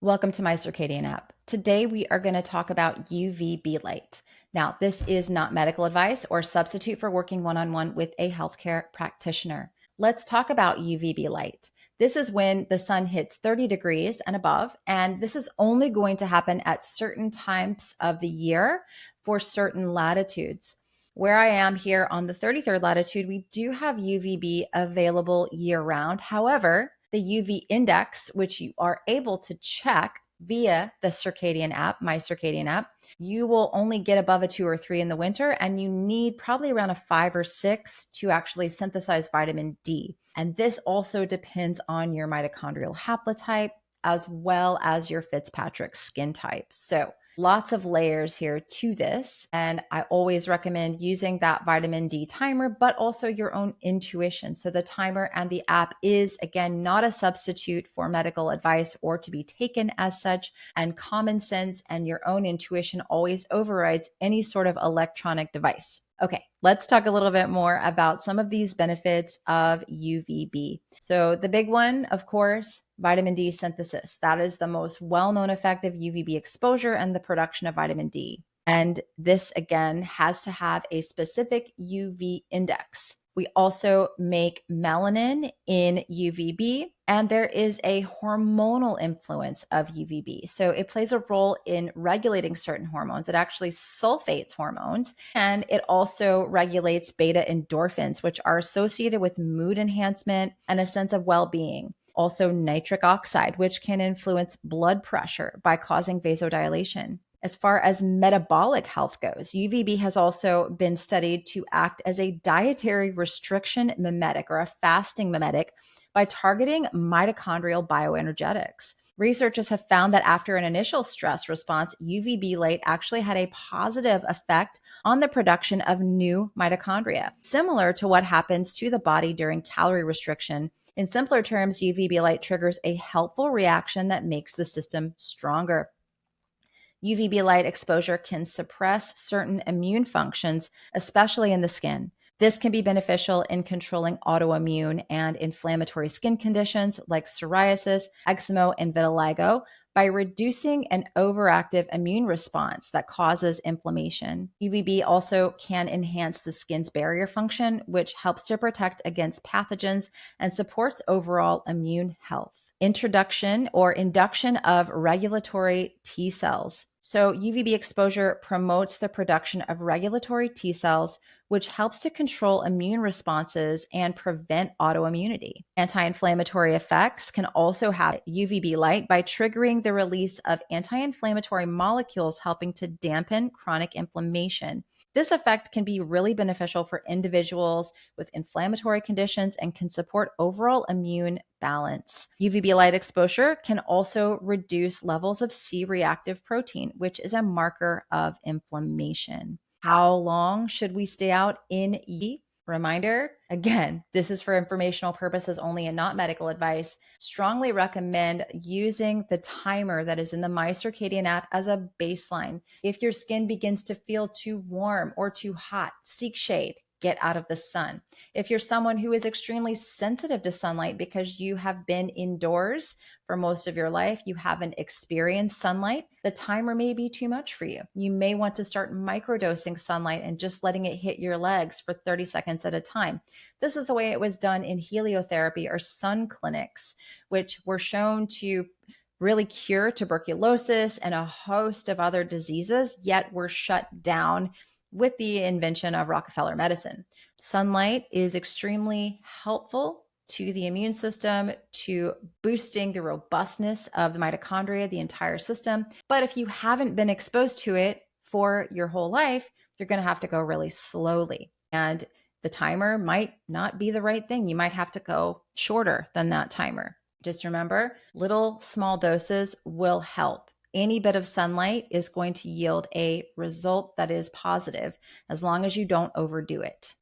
Welcome to My Circadian App. Today we are going to talk about UVB light. Now, this is not medical advice or substitute for working one-on-one with a healthcare practitioner. Let's talk about UVB light. This is when the sun hits 30 degrees and above, and this is only going to happen at certain times of the year for certain latitudes. Where I am here on the 33rd latitude, we do have UVB available year round. However, the UV index, which you are able to check via the circadian app, MyCircadianApp, you will only get above a 2 or 3 in the winter, and you need probably around a 5 or 6 to actually synthesize vitamin D. And this also depends on your mitochondrial haplotype as well as your Fitzpatrick skin type. So lots of layers here to this. And I always recommend using that vitamin D timer, but also your own intuition. So the timer and the app is, again, not a substitute for medical advice or to be taken as such. And common sense and your own intuition always overrides any sort of electronic device. Okay, let's talk a little bit more about some of these benefits of UVB. So the big one, of course, vitamin D synthesis. That is the most well-known effect of UVB exposure and the production of vitamin D. And this, again, has to have a specific UV index. We also make melanin in UVB, and there is a hormonal influence of UVB. So it plays a role in regulating certain hormones. It actually sulfates hormones, and it also regulates beta endorphins, which are associated with mood enhancement and a sense of well-being. Also nitric oxide, which can influence blood pressure by causing vasodilation. As far as metabolic health goes, UVB has also been studied to act as a dietary restriction mimetic or a fasting mimetic by targeting mitochondrial bioenergetics. Researchers have found that after an initial stress response, UVB light actually had a positive effect on the production of new mitochondria, similar to what happens to the body during calorie restriction. In simpler terms, UVB light triggers a helpful reaction that makes the system stronger. UVB light exposure can suppress certain immune functions, especially in the skin. This can be beneficial in controlling autoimmune and inflammatory skin conditions like psoriasis, eczema, and vitiligo by reducing an overactive immune response that causes inflammation. UVB also can enhance the skin's barrier function, which helps to protect against pathogens and supports overall immune health. Introduction or induction of regulatory T cells. So UVB exposure promotes the production of regulatory T cells, which helps to control immune responses and prevent autoimmunity. Anti-inflammatory effects can also have UVB light by triggering the release of anti-inflammatory molecules, helping to dampen chronic inflammation. This effect can be really beneficial for individuals with inflammatory conditions and can support overall immune balance. UVB light exposure can also reduce levels of C-reactive protein, which is a marker of inflammation. How long should we stay out in UVB? Reminder, again, this is for informational purposes only and not medical advice. Strongly recommend using the timer that is in the MyCircadian app as a baseline. If your skin begins to feel too warm or too hot, seek shade. Get out of the sun. If you're someone who is extremely sensitive to sunlight because you have been indoors for most of your life, you haven't experienced sunlight, the timer may be too much for you. You may want to start microdosing sunlight and just letting it hit your legs for 30 seconds at a time. This is the way it was done in heliotherapy or sun clinics, which were shown to really cure tuberculosis and a host of other diseases, yet were shut down with the invention of Rockefeller medicine. Sunlight is extremely helpful to the immune system, to boosting the robustness of the mitochondria, the entire system. But if you haven't been exposed to it for your whole life, you're going to have to go really slowly. And the timer might not be the right thing. You might have to go shorter than that timer. Just remember, little small doses will help. Any bit of sunlight is going to yield a result that is positive as long as you don't overdo it.